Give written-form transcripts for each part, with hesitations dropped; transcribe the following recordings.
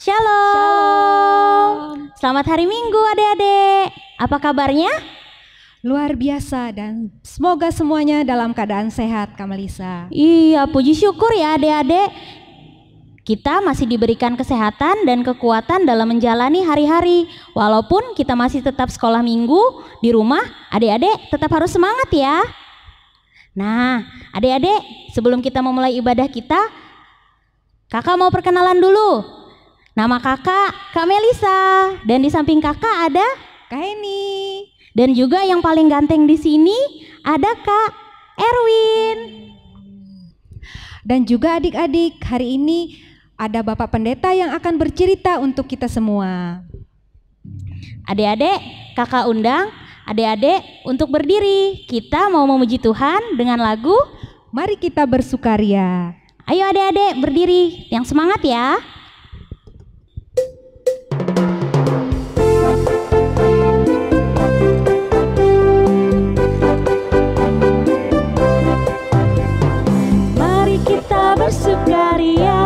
Shalom. Selamat hari Minggu adik-adik. Apa kabarnya? Luar biasa dan semoga semuanya dalam keadaan sehat, Kak Melisa. Iya, puji syukur ya adik-adik. Kita masih diberikan kesehatan dan kekuatan dalam menjalani hari-hari. Walaupun kita masih tetap sekolah minggu di rumah, adik-adik tetap harus semangat ya. Nah, adik-adik, sebelum kita memulai ibadah kita, kakak mau perkenalan dulu. Nama kakak Kak Melisa, dan di samping kakak ada Kak Heni. Dan juga yang paling ganteng di sini ada Kak Erwin. Dan juga adik-adik, hari ini ada Bapak Pendeta yang akan bercerita untuk kita semua. Adik-adik, kakak undang adik-adik untuk berdiri. Kita mau memuji Tuhan dengan lagu Mari Kita Bersukaria. Ayo adik-adik berdiri, yang semangat ya. Bersukaria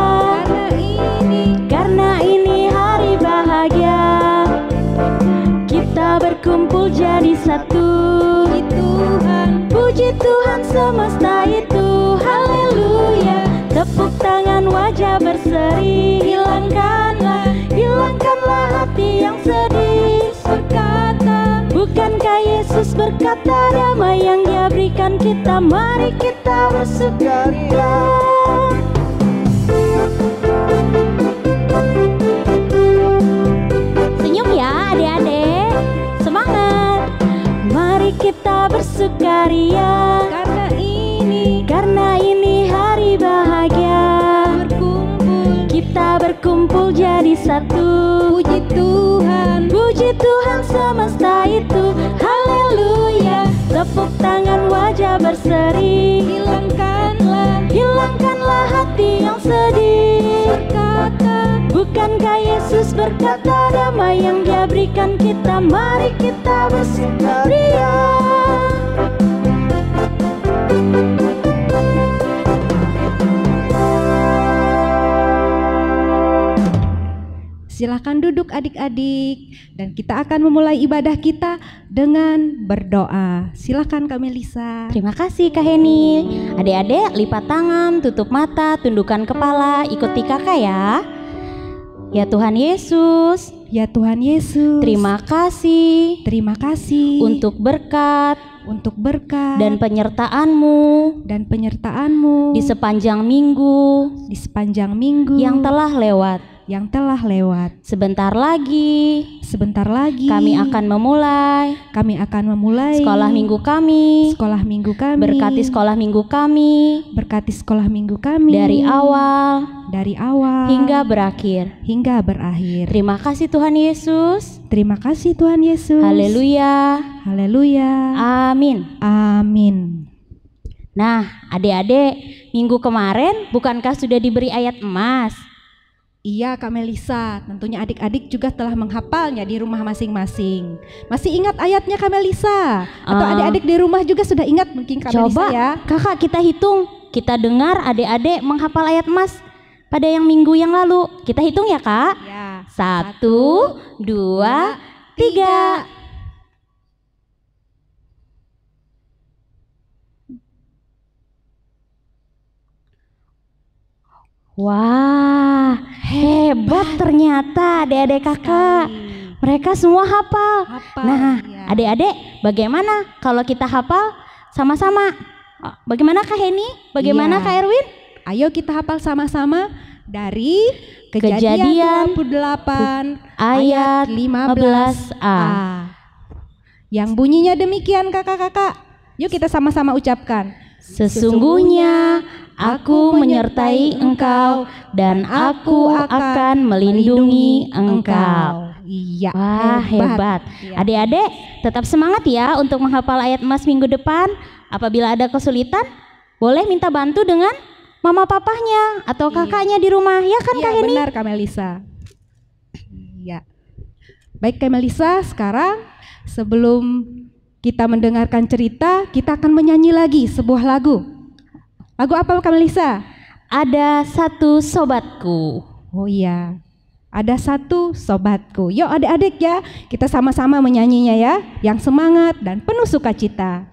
karena ini hari bahagia. Kita berkumpul jadi satu. Puji Tuhan semesta itu. Haleluya. Tepuk tangan, wajah berseri. Hilangkanlah hati yang sedih. Berkata, bukankah Yesus berkata, damai yang Dia berikan kita. Mari kita bersukaria. Senyum ya adik-adik, semangat. Mari kita bersukaria karena ini hari bahagia. Kita berkumpul jadi satu. Puji Tuhan semesta itu. Haleluya. Tepuk tangan, wajah berseri. Hilangkanlah hati yang sedih. Berkata, bukankah Yesus berkata, damai yang Dia berikan kita. Mari kita bersukaria. Silakan duduk adik-adik, dan kita akan memulai ibadah kita dengan berdoa. Silakan Kak Melisa. Terima kasih Kak Heni. Adik-adik lipat tangan, tutup mata, tundukkan kepala, ikuti kakak ya. Ya Tuhan Yesus, Ya Tuhan Yesus, terima kasih untuk berkat dan penyertaan-Mu di sepanjang minggu yang telah lewat. Sebentar lagi kami akan memulai sekolah minggu kami. Berkati sekolah minggu kami dari awal hingga berakhir. Terima kasih Tuhan Yesus. Haleluya. Amin. Nah, adik-adik, minggu kemarin bukankah sudah diberi ayat emas? Iya Kak Melisa, tentunya adik-adik juga telah menghafalnya di rumah masing-masing. Masih ingat ayatnya Kak Melisa? Atau adik-adik di rumah juga sudah ingat mungkin Kak Melisa ya? Kakak kita hitung, kita dengar adik-adik menghafal ayat emas pada yang minggu yang lalu. Kita hitung ya Kak? Ya. 1, 2, 3. Wah, hebat ternyata adik-adik kakak. Mereka semua hafal. Nah, adik-adik bagaimana kalau kita hafal sama-sama? Bagaimana Kak Heni? Bagaimana Kak Erwin? Ayo kita hafal sama-sama dari Kejadian 28 ayat 15a. Yang bunyinya demikian kakak-kakak. Yuk kita sama-sama ucapkan. Sesungguhnya Aku menyertai engkau dan aku akan melindungi engkau. Iya. Wah, hebat. Adik-adik tetap semangat ya untuk menghafal ayat emas minggu depan. Apabila ada kesulitan, boleh minta bantu dengan mama papahnya atau kakaknya di rumah. Ya kan Kak Heni? Benar Kak Melisa. Iya. Baik Kak Melisa, sekarang sebelum kita mendengarkan cerita, kita akan menyanyi lagi sebuah lagu. Lagu apa Kak Melisa? Ada Satu Sobatku. Oh iya. Ada satu sobatku. Yuk adik-adik ya, kita sama-sama menyanyinya ya, yang semangat dan penuh sukacita.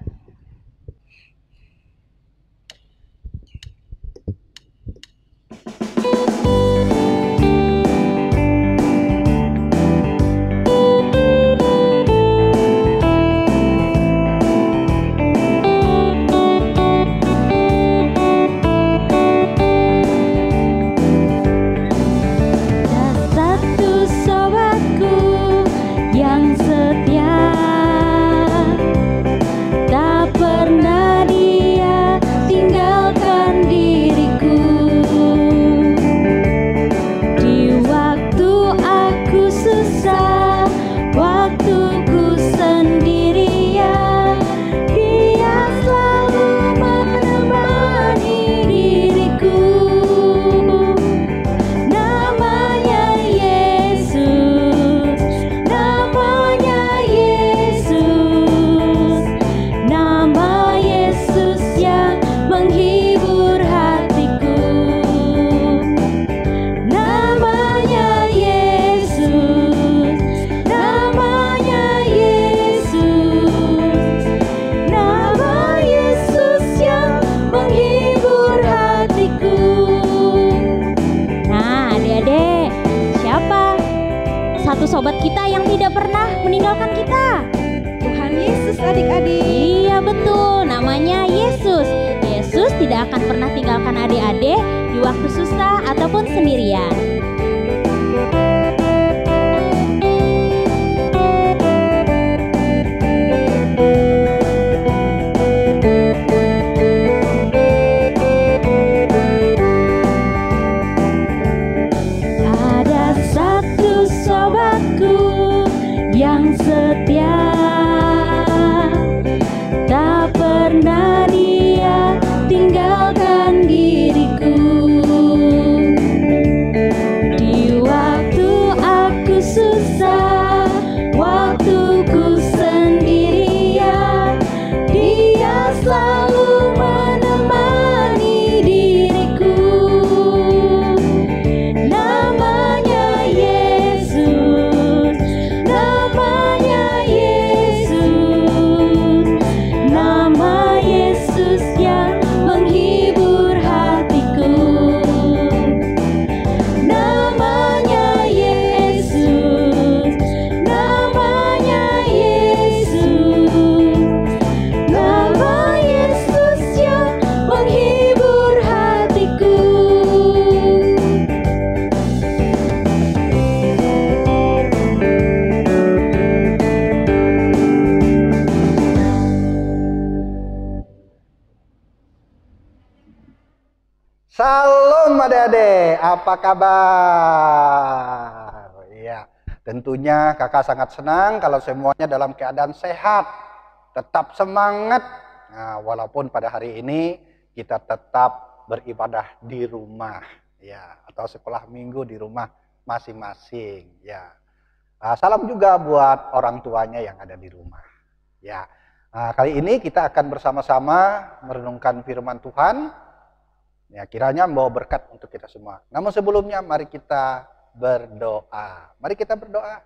Sobat kita yang tidak pernah meninggalkan kita. Tuhan Yesus adik-adik. Iya betul, namanya Yesus. Yesus tidak akan pernah tinggalkan adik-adik di waktu susah ataupun sendirian. Yang setia, tak pernah dia tinggalkan diriku. Di waktu aku susah, waktuku sendirian, dia selalu menemani diriku. Namanya Yesus, namanya Yesus, nama Yesus yang menghibur hatiku. Namanya Yesus, namanya Yesus, nama Yesus yang menghibur hatiku. Salam adik-adik, apa kabar? Ya, tentunya kakak sangat senang kalau semuanya dalam keadaan sehat, tetap semangat. Nah, walaupun pada hari ini kita tetap beribadah di rumah, ya, atau sekolah minggu di rumah masing-masing, ya. Salam juga buat orang tuanya yang ada di rumah, ya. Kali ini kita akan bersama-sama merenungkan firman Tuhan. Ya, kiranya membawa berkat untuk kita semua. Namun sebelumnya mari kita berdoa. Mari kita berdoa.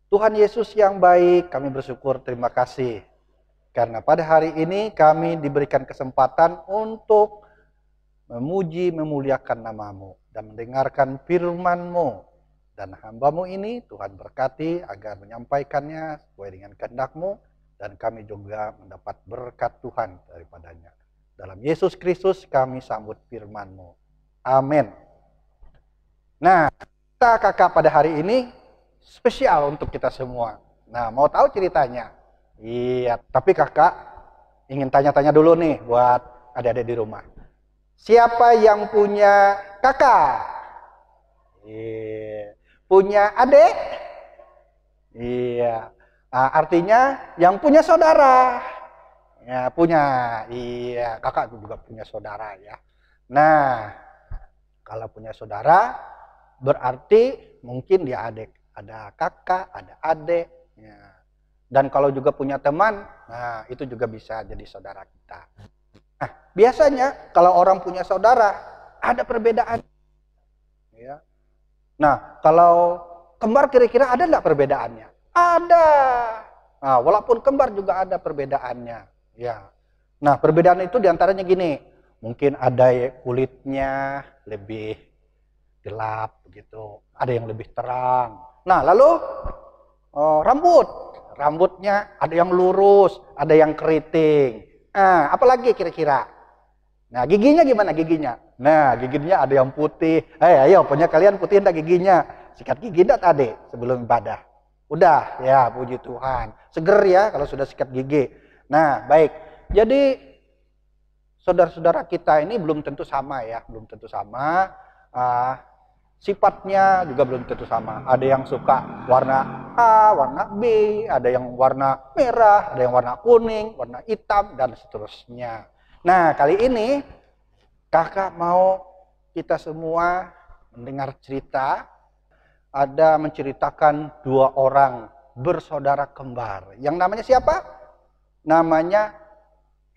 Tuhan Yesus yang baik, kami bersyukur, terima kasih. Karena pada hari ini kami diberikan kesempatan untuk memuji, memuliakan nama-Mu. Dan mendengarkan firman-Mu. Dan hamba-Mu ini Tuhan berkati agar menyampaikannya sesuai dengan kehendak-Mu. Dan kami juga mendapat berkat Tuhan daripadanya. Dalam Yesus Kristus kami sambut firman-Mu. Amin. Nah, kita kakak pada hari ini spesial untuk kita semua. Nah, mau tahu ceritanya? Iya, tapi kakak ingin tanya-tanya dulu nih buat adik-adik di rumah. Siapa yang punya kakak? Iya. Punya adik? Iya. Artinya yang punya saudara. Ya, punya. Iya, kakak juga punya saudara ya. Nah, kalau punya saudara berarti mungkin dia adik. Ada kakak, ada adik. Ya. Dan kalau juga punya teman, nah itu juga bisa jadi saudara kita. Nah, biasanya kalau orang punya saudara ada perbedaan. Ya. Nah, kalau kembar kira-kira ada enggak perbedaannya? Ada. Nah, walaupun kembar juga ada perbedaannya. Ya. Nah, perbedaan itu diantaranya gini. Mungkin ada kulitnya lebih gelap begitu. Ada yang lebih terang. Nah, lalu rambutnya ada yang lurus, ada yang keriting. Nah, apalagi kira-kira? Nah, giginya gimana giginya? Nah, giginya ada yang putih. Ayo, punya kalian putih enggak giginya? Sikat gigi enggak tadi sebelum ibadah? Udah, ya puji Tuhan. Seger ya kalau sudah sikat gigi. Nah, baik. Jadi saudara-saudara kita ini belum tentu sama ya, belum tentu sama. Sifatnya juga belum tentu sama. Ada yang suka warna A, warna B, ada yang warna merah, ada yang warna kuning, warna hitam, dan seterusnya. Nah, kali ini kakak mau kita semua mendengar cerita. Ada menceritakan 2 orang bersaudara kembar. Yang namanya siapa? Namanya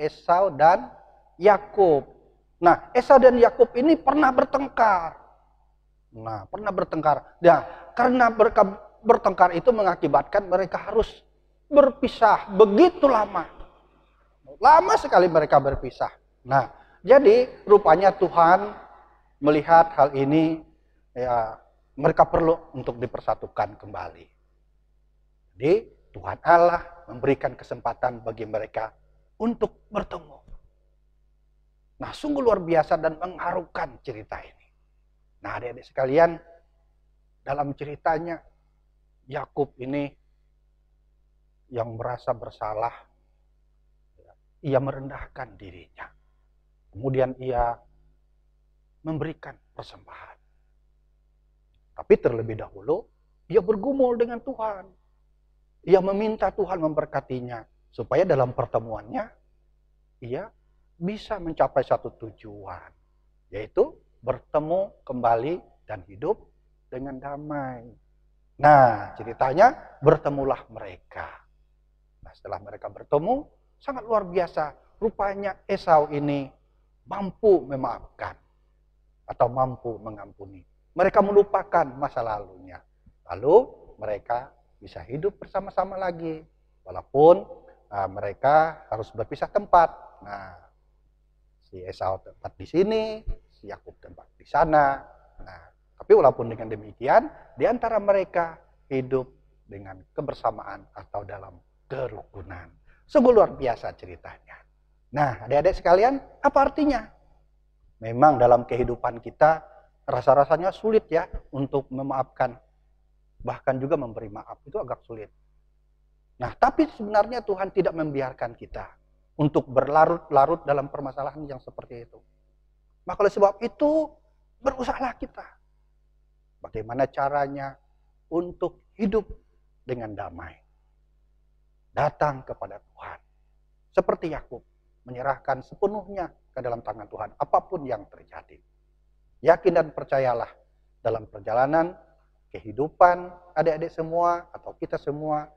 Esau dan Yakub. Nah, Esau dan Yakub ini pernah bertengkar. Nah, karena mereka bertengkar itu mengakibatkan mereka harus berpisah begitu lama. Lama sekali mereka berpisah. Nah, jadi rupanya Tuhan melihat hal ini, ya mereka perlu untuk dipersatukan kembali. Jadi Tuhan Allah memberikan kesempatan bagi mereka untuk bertemu. Nah, sungguh luar biasa dan mengharukan cerita ini. Nah, adik-adik sekalian, dalam ceritanya Yakub ini yang merasa bersalah, ia merendahkan dirinya. Kemudian ia memberikan persembahan. Tapi terlebih dahulu, ia bergumul dengan Tuhan. Ia meminta Tuhan memberkatinya, supaya dalam pertemuannya, ia bisa mencapai satu tujuan, yaitu bertemu kembali dan hidup dengan damai. Nah, ceritanya bertemulah mereka. Nah, setelah mereka bertemu, sangat luar biasa. Rupanya Esau ini mampu memaafkan atau mampu mengampuni. Mereka melupakan masa lalunya. Lalu mereka bisa hidup bersama-sama lagi. Walaupun mereka harus berpisah tempat. Nah, si Esau tempat di sini, si Yakub tempat di sana. Nah, tapi walaupun dengan demikian, di antara mereka hidup dengan kebersamaan atau dalam kerukunan. Sungguh luar biasa ceritanya. Nah, adik-adik sekalian, apa artinya? Memang dalam kehidupan kita, rasa-rasanya sulit ya untuk memaafkan. Bahkan juga memberi maaf, itu agak sulit. Nah, tapi sebenarnya Tuhan tidak membiarkan kita untuk berlarut-larut dalam permasalahan yang seperti itu. Maka oleh sebab itu, berusahalah kita. Bagaimana caranya untuk hidup dengan damai. Datang kepada Tuhan. Seperti Yakub, menyerahkan sepenuhnya ke dalam tangan Tuhan, apapun yang terjadi. Yakin dan percayalah, dalam perjalanan kehidupan adik-adik semua atau kita semua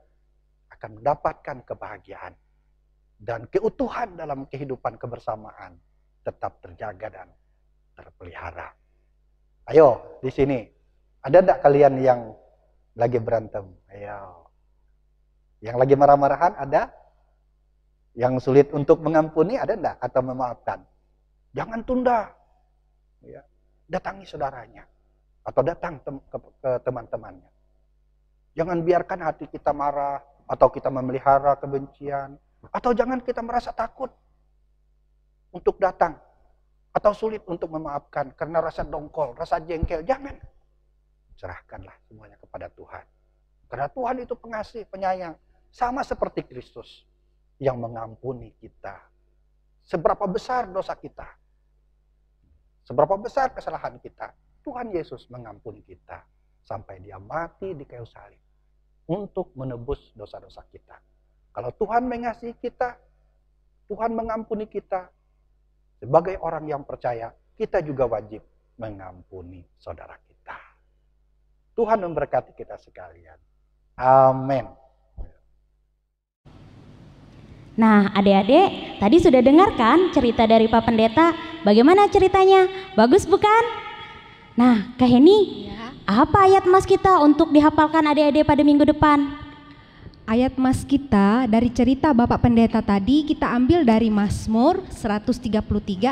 akan mendapatkan kebahagiaan. Dan keutuhan dalam kehidupan kebersamaan tetap terjaga dan terpelihara. Ayo, di sini. Ada enggak kalian yang lagi berantem? Ayo. Yang lagi marah-marahan ada? Yang sulit untuk mengampuni ada enggak? Atau memaafkan? Jangan tunda. Ya. Datangi saudaranya. Atau datang ke teman-temannya. Jangan biarkan hati kita marah. Atau kita memelihara kebencian. Atau jangan kita merasa takut untuk datang. Atau sulit untuk memaafkan karena rasa dongkol, rasa jengkel. Jangan. Serahkanlah semuanya kepada Tuhan. Karena Tuhan itu pengasih, penyayang. Sama seperti Kristus yang mengampuni kita. Seberapa besar dosa kita. Seberapa besar kesalahan kita. Tuhan Yesus mengampuni kita. Sampai dia mati di kayu salib. Untuk menebus dosa-dosa kita. Kalau Tuhan mengasihi kita. Tuhan mengampuni kita. Sebagai orang yang percaya, kita juga wajib mengampuni saudara kita. Tuhan memberkati kita sekalian. Amin. Nah, adik-adik, tadi sudah dengarkan cerita dari Pak Pendeta. Bagaimana ceritanya? Bagus bukan? Nah, Kak Heni, Apa ayat mas kita untuk dihafalkan adik-adik pada minggu depan? Ayat mas kita dari cerita Bapak Pendeta tadi kita ambil dari Mazmur 133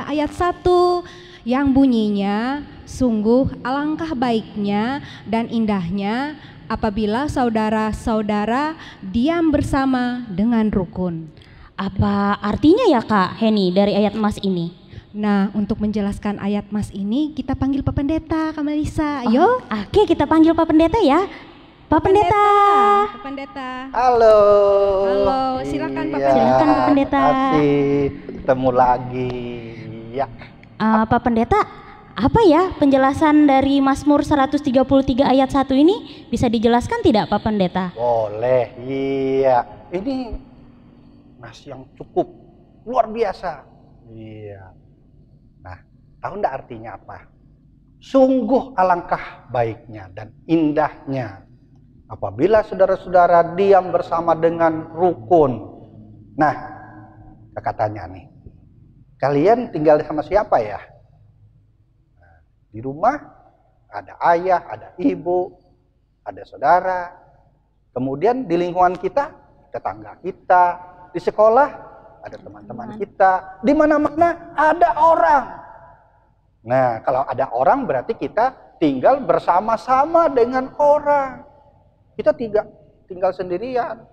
ayat 1 yang bunyinya, sungguh alangkah baiknya dan indahnya apabila saudara-saudara diam bersama dengan rukun. Apa artinya ya Kak Heni dari ayat mas ini? Nah, untuk menjelaskan ayat mas ini kita panggil Pak Pendeta, Kak Melisa. Ayo. Oke, kita panggil Pak Pendeta ya. Pak Pendeta. Pak Pendeta. Halo. Halo, silakan Pak Iya, Pendeta. Silakan Pak Pendeta. Masih ketemu lagi. Ya. Pak Pendeta, apa ya penjelasan dari Mazmur 133 ayat 1 ini? Bisa dijelaskan tidak Pak Pendeta? Boleh. Iya. Ini masih yang cukup luar biasa. Iya. Nah, tahu enggak artinya apa? Sungguh alangkah baiknya dan indahnya apabila saudara-saudara diam bersama dengan rukun. Nah, katanya nih, kalian tinggal sama siapa ya? Nah, di rumah ada ayah, ada ibu, ada saudara. Kemudian di lingkungan kita, tetangga kita, di sekolah ada teman-teman kita, di mana-mana ada orang. Nah, kalau ada orang berarti kita tinggal bersama-sama dengan orang. Kita tinggal sendirian.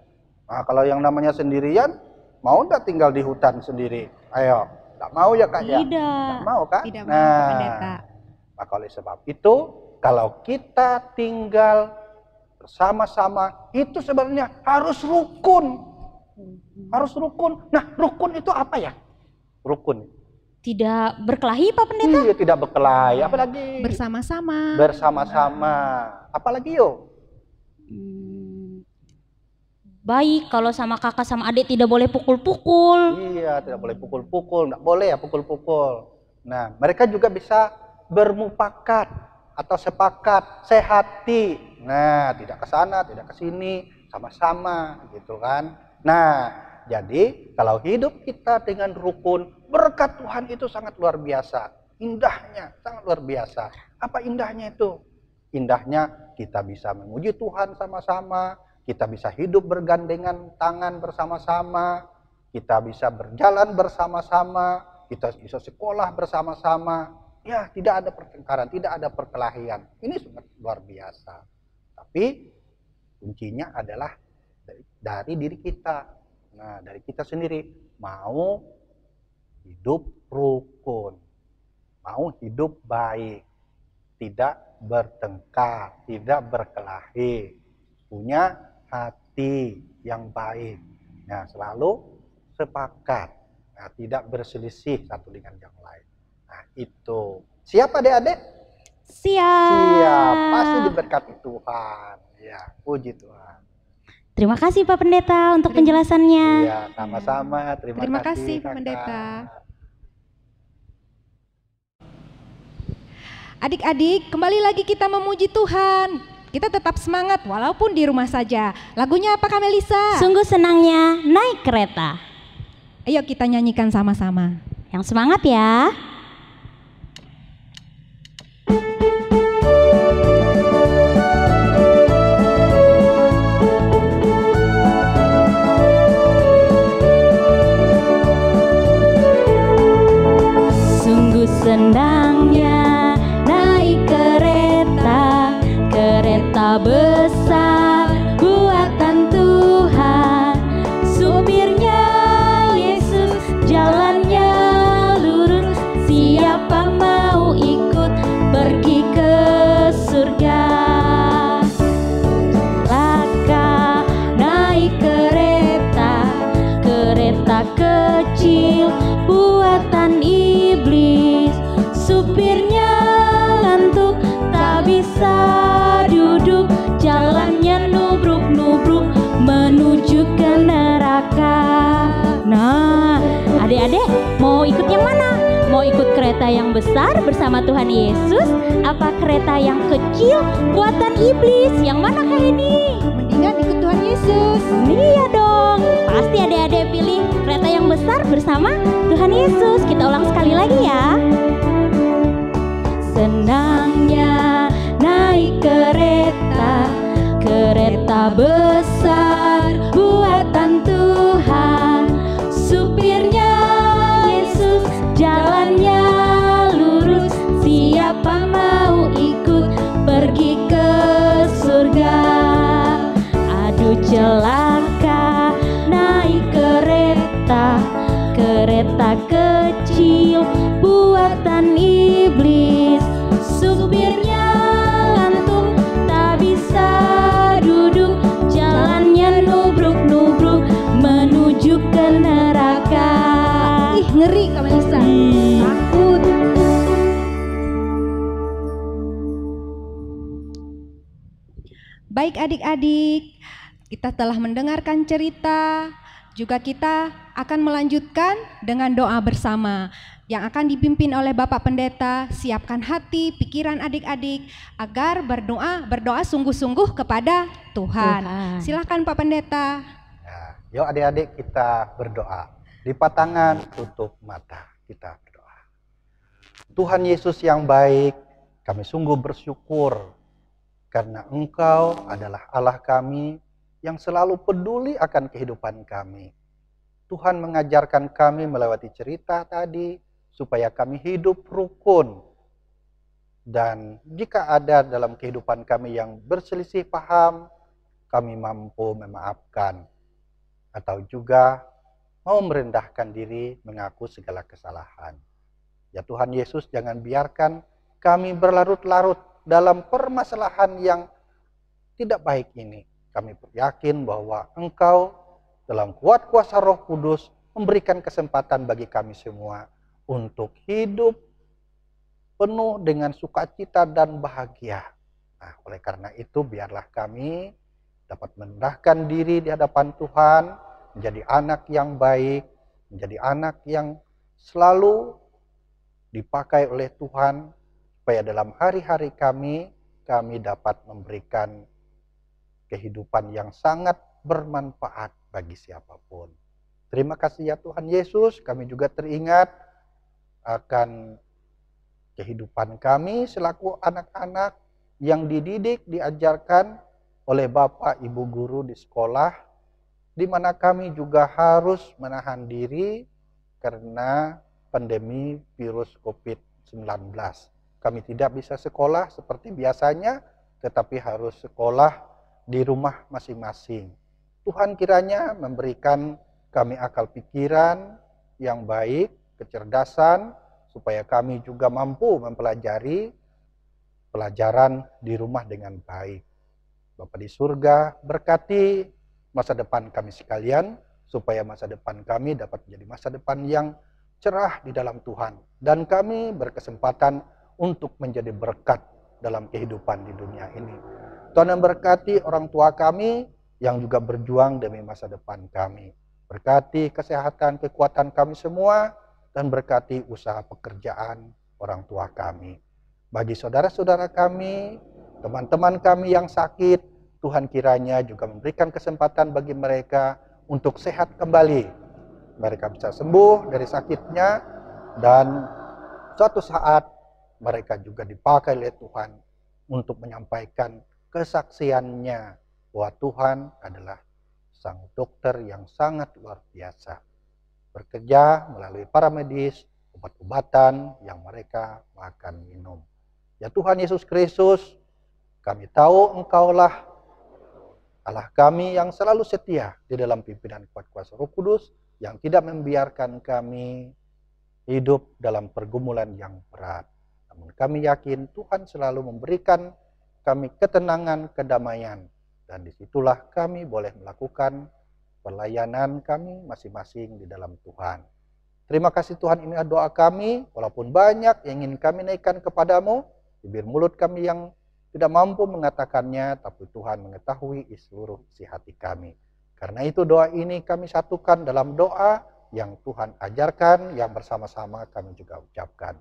Nah, kalau yang namanya sendirian, mau nggak tinggal di hutan sendiri? Ayo, nggak mau ya Kak ya? Tidak. Nggak mau kan? Tidak mau, Pak Pendeta. Maka oleh sebab itu, kalau kita tinggal bersama-sama, itu sebenarnya harus rukun. Harus rukun. Nah, rukun itu apa ya? Rukun. Tidak berkelahi Pak Pendeta? Iya, tidak berkelahi. Apalagi? Bersama-sama. Bersama-sama. Apalagi yuk? Baik, kalau sama kakak sama adik tidak boleh pukul-pukul. Iya, tidak boleh pukul-pukul. Nggak boleh ya pukul-pukul. Nah, mereka juga bisa bermufakat atau sepakat, sehati. Nah, tidak ke sana, tidak ke sini, sama-sama gitu kan. Nah, jadi kalau hidup kita dengan rukun, berkat Tuhan itu sangat luar biasa. Indahnya, sangat luar biasa. Apa indahnya itu? Indahnya kita bisa memuji Tuhan sama-sama, kita bisa hidup bergandengan tangan bersama-sama, kita bisa berjalan bersama-sama, kita bisa sekolah bersama-sama. Ya, tidak ada pertengkaran, tidak ada perkelahian. Ini sangat luar biasa. Tapi kuncinya adalah dari diri kita. Nah, dari kita sendiri mau hidup rukun, mau hidup baik, tidak bertengkar, tidak berkelahi, punya hati yang baik. Nah, selalu sepakat, nah, tidak berselisih satu dengan yang lain. Nah, itu. Siap adik-adik? Siap. Siap, pasti diberkati Tuhan. Ya, puji Tuhan. Terima kasih Pak Pendeta untuk penjelasannya. Iya, sama-sama. Terima kasih, Pak Kakak. Pendeta. Adik-adik, kembali lagi kita memuji Tuhan. Kita tetap semangat walaupun di rumah saja. Lagunya apa Kak Melisa? Sungguh senangnya naik kereta. Ayo kita nyanyikan sama-sama. Yang semangat ya. Sungguh senangnya naik kereta, kereta besar buatan Tuhan. Supirnya Yesus, jalannya lurus. Siapa mau ikut pergi ke surga? Laka naik kereta, kereta kecil buatan iblis. Supirnya ngantuk, tak bisa duduk. Jalannya nubruk-nubruk menuju ke neraka. Nah, adik-adik mau ikut yang mana? Mau ikut kereta yang besar bersama Tuhan Yesus? Apa kereta yang kecil buatan iblis? Yang mana Kak Heni? Mendingan ikut Tuhan Yesus. Iya dong, pasti adik-adik pilih kereta yang besar bersama Tuhan Yesus. Kita ulang sekali lagi ya. Senangnya naik kereta, kereta besar buatan Tuhan. Supirnya Yesus, jalannya lurus, siapa mau ikut pergi ke surga. Aduh celaka naik kereta, kereta kecil buatan iblis. Supirnya ngantuk tak bisa duduk, jalannya nubruk-nubruk menuju ke neraka. Ih, ngeri Kak Melisa. Takut. Baik adik-adik, kita telah mendengarkan cerita, juga kita akan melanjutkan dengan doa bersama yang akan dipimpin oleh Bapak Pendeta. Siapkan hati, pikiran adik-adik agar berdoa sungguh-sungguh kepada Tuhan. Silakan Pak Pendeta. Nah, yuk adik-adik kita berdoa. Lipat tangan, tutup mata, kita berdoa. Tuhan Yesus yang baik, kami sungguh bersyukur karena Engkau adalah Allah kami yang selalu peduli akan kehidupan kami. Tuhan mengajarkan kami melewati cerita tadi supaya kami hidup rukun. Dan jika ada dalam kehidupan kami yang berselisih paham, kami mampu memaafkan. Atau juga mau merendahkan diri mengaku segala kesalahan. Ya Tuhan Yesus, jangan biarkan kami berlarut-larut dalam permasalahan yang tidak baik ini. Kami yakin bahwa Engkau dalam kuat kuasa Roh Kudus memberikan kesempatan bagi kami semua untuk hidup penuh dengan sukacita dan bahagia. Nah, oleh karena itu biarlah kami dapat merendahkan diri di hadapan Tuhan, menjadi anak yang baik, menjadi anak yang selalu dipakai oleh Tuhan, supaya dalam hari-hari kami dapat memberikan kehidupan yang sangat bermanfaat bagi siapapun. Terima kasih ya Tuhan Yesus, kami juga teringat akan kehidupan kami selaku anak-anak yang dididik, diajarkan oleh Bapak Ibu guru di sekolah, di mana kami juga harus menahan diri karena pandemi virus COVID-19. Kami tidak bisa sekolah seperti biasanya, tetapi harus sekolah di rumah masing-masing. Tuhan kiranya memberikan kami akal pikiran yang baik, kecerdasan, supaya kami juga mampu mempelajari pelajaran di rumah dengan baik. Bapa di surga, berkati masa depan kami sekalian, supaya masa depan kami dapat menjadi masa depan yang cerah di dalam Tuhan. Dan kami berkesempatan untuk menjadi berkat dalam kehidupan di dunia ini. Tuhan memberkati orang tua kami yang juga berjuang demi masa depan kami. Berkati kesehatan, kekuatan kami semua, dan berkati usaha pekerjaan orang tua kami. Bagi saudara-saudara kami, teman-teman kami yang sakit, Tuhan kiranya juga memberikan kesempatan bagi mereka untuk sehat kembali. Mereka bisa sembuh dari sakitnya, dan suatu saat mereka juga dipakai oleh Tuhan untuk menyampaikan kesaksiannya bahwa Tuhan adalah sang dokter yang sangat luar biasa, bekerja melalui para medis, obat-obatan yang mereka makan minum. Ya Tuhan Yesus Kristus, kami tahu Engkaulah Allah kami yang selalu setia di dalam pimpinan kuat kuasa Roh Kudus, yang tidak membiarkan kami hidup dalam pergumulan yang berat. Namun kami yakin Tuhan selalu memberikan kami ketenangan, kedamaian, dan disitulah kami boleh melakukan pelayanan kami masing-masing di dalam Tuhan. Terima kasih Tuhan, ini doa kami, walaupun banyak yang ingin kami naikkan kepadamu, bibir mulut kami yang tidak mampu mengatakannya, tapi Tuhan mengetahui seluruh isi hati kami. Karena itu doa ini kami satukan dalam doa yang Tuhan ajarkan, yang bersama-sama kami juga ucapkan.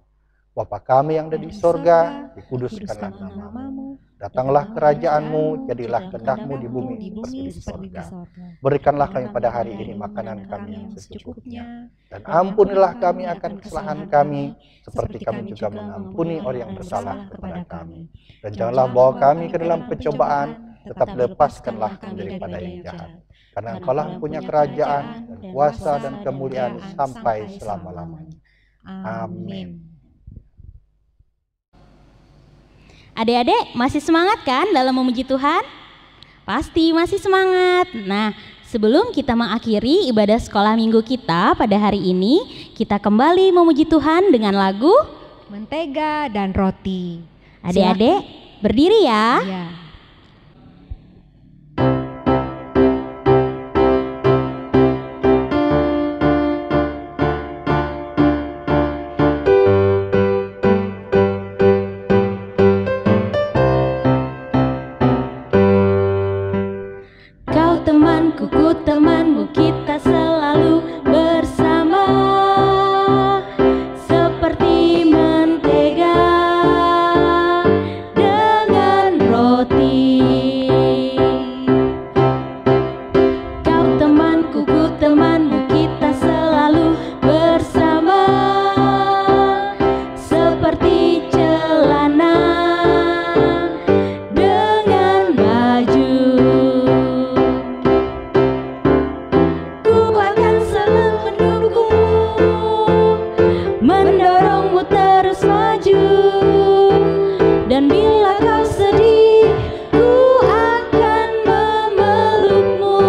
Bapa kami yang ada di sorga, dikuduskanlah namamu. Datanglah kerajaanmu, jadilah kehendak-Mu di bumi seperti di sorga. Berikanlah kami pada hari ini makanan kami yang secukupnya. Dan ampunilah kami akan kesalahan kami, seperti kami juga mengampuni orang yang bersalah kepada kami. Dan janganlah bawa kami ke dalam pencobaan, tetap lepaskanlah kami daripada yang jahat. Karena Engkaulah yang punya kerajaan, dan kuasa, dan kemuliaan sampai selama-lamanya. Amin. Adik-adik masih semangat kan dalam memuji Tuhan? Pasti masih semangat. Nah, sebelum kita mengakhiri ibadah sekolah minggu kita pada hari ini, kita kembali memuji Tuhan dengan lagu Mentega dan Roti. Adik-adik berdiri ya. Ya. Ku temanmu, kita selalu bersama, seperti mentega dengan roti. Kau temanku, ku temanmu, kita selalu bersama, seperti celana dengan baju. Mendorongmu terus maju, dan bila kau sedih, ku akan memelukmu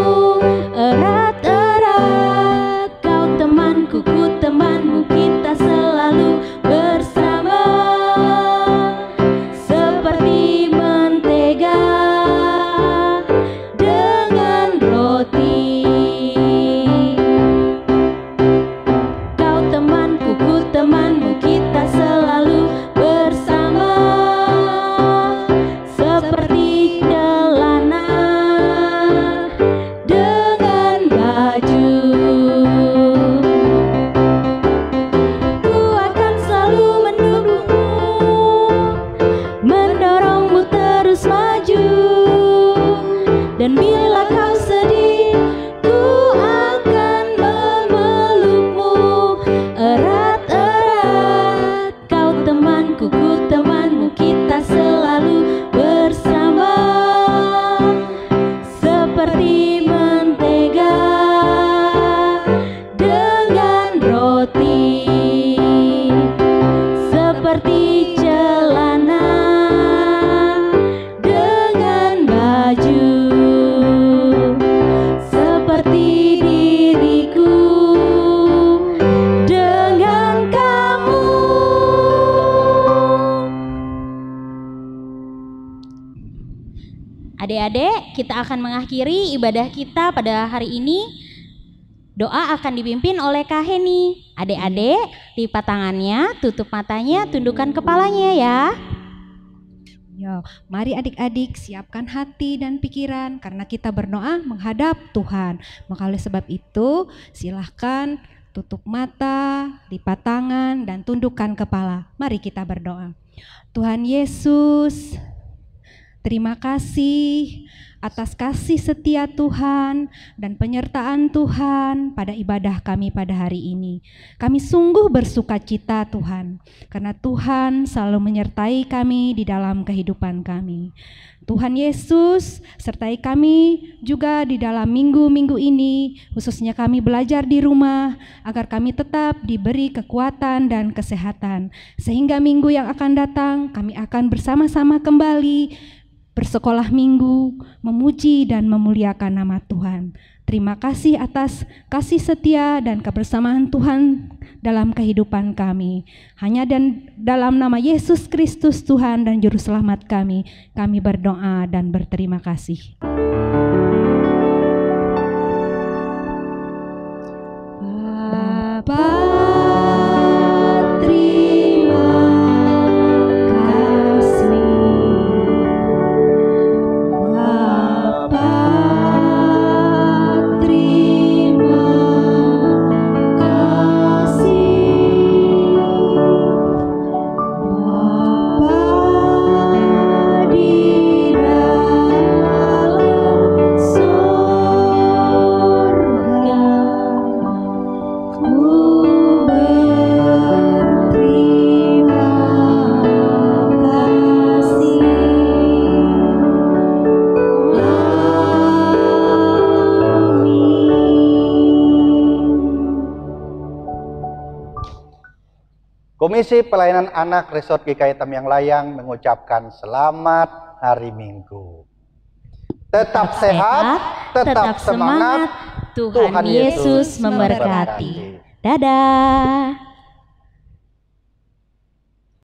erat-erat. Kau temanku, ku temanmu, kita selalu bersama, seperti mentega dengan roti. Kau temanku, ku temanmu, kita selalu bersama, seperti celana dengan baju. Ku akan selalu mendukungmu, mendorongmu terus maju, dan bila kau sedih, ku akan memelukmu erat-erat. Kau temanku, ku temanmu, kita selalu bersama, seperti mentega dengan roti, seperti celana dengan baju, seperti diriku dengan kamu. Adik-adik, kita akan mengakhiri ibadah kita pada hari ini. Doa akan dipimpin oleh Kak Heni. Adik-adik, lipat tangannya, tutup matanya, tundukkan kepalanya ya. Yo, mari adik-adik siapkan hati dan pikiran karena kita berdoa menghadap Tuhan. Maka oleh sebab itu silahkan tutup mata, lipat tangan, dan tundukkan kepala. Mari kita berdoa. Tuhan Yesus, terima kasih atas kasih setia Tuhan dan penyertaan Tuhan pada ibadah kami pada hari ini. Kami sungguh bersuka cita Tuhan, karena Tuhan selalu menyertai kami di dalam kehidupan kami. Tuhan Yesus, sertai kami juga di dalam minggu-minggu ini, khususnya kami belajar di rumah, agar kami tetap diberi kekuatan dan kesehatan. Sehingga minggu yang akan datang, kami akan bersama-sama kembali bersekolah minggu, memuji dan memuliakan nama Tuhan. Terima kasih atas kasih setia dan kebersamaan Tuhan dalam kehidupan kami. Hanya dan dalam nama Yesus Kristus Tuhan dan Juru Selamat kami berdoa dan berterima kasih. Bapa, Komisi Pelayanan Anak Resort GKI Tamiang Layang mengucapkan selamat hari Minggu. Tetap sehat, tetap semangat. Tuhan Yesus memberkati. Dadah.